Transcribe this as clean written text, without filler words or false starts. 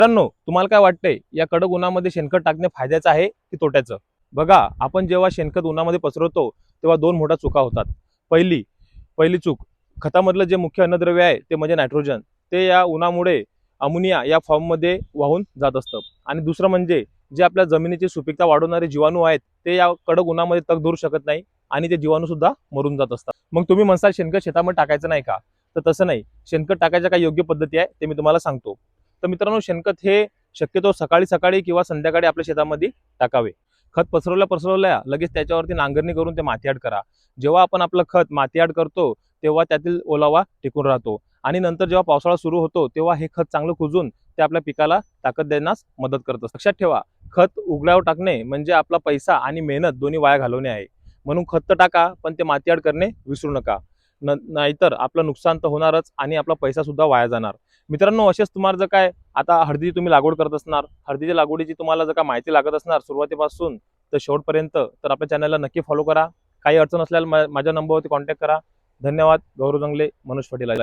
मित्रांनो, तुम्हाला काय वाटतंय, या कडक उन्हामध्ये शेणखत टाकणे फायद्याचं आहे की तोट्याचं? बघा, आपण जेव्हा शेणखत उन्हामध्ये पसरवतो तेव्हा दोन मोठ्या चुका होतात. पहिली पहिली चूक, खतामधलं जे मुख्य अन्नद्रव्य आहे ते म्हणजे नायट्रोजन, ते या उन्हामुळे अमोनिया या फॉर्ममध्ये वाहून जात असतं. आणि दुसरं म्हणजे जे आपल्या जमिनीची सुपीकता वाढवणारे जीवाणू आहेत ते या कडक उन्हामध्ये तग धरू शकत नाही आणि ते जीवाणू सुद्धा मरून जात असतात. मग तुम्ही म्हणसाल शेणखत शेतामध्ये टाकायचं नाही का? तर तसं नाही. शेणखत टाकायच्या काही योग्य पद्धती आहे ते मी तुम्हाला सांगतो. तर मित्रांनो, शेणखत हे शक्यतो सकाळी सकाळी किंवा संध्याकाळी आपल्या शेतामध्ये टाकावे. खत पसरवल्या लगेच त्याच्यावरती नांगरणी करून ते माती आड करा. जेव्हा आपण आपलं खत माती आड करतो तेव्हा त्यातील ओलावा टिकून राहतो आणि नंतर जेव्हा पावसाळा सुरू होतो तेव्हा हे खत चांगलं कुजून ते आपल्या पिकाला ताकद देण्यास मदत करतं. लक्षात ठेवा, खत उघड्यावर टाकणे म्हणजे आपला पैसा आणि मेहनत दोन्ही वाया घालवणे आहे. म्हणून खत तर टाका, पण ते माती आड करणे विसरू नका. नाहीतर आपलं नुकसान तर होणारच आणि आपला पैसा सुद्धा वाया जाणार. मित्रांनो, असेच तुम्हाला जर काय आता हळदीची तुम्ही लागवड करत असणार, हळदीच्या लागवडीची तुम्हाला जर का माहिती लागत असणार सुरुवातीपासून तर शेवटपर्यंत, तर आपल्या चॅनलला नक्की फॉलो करा. काही अडचण असल्यास माझ्या नंबरवरती कॉन्टॅक्ट करा. धन्यवाद. गौरव जंगले, मनोज फटीला.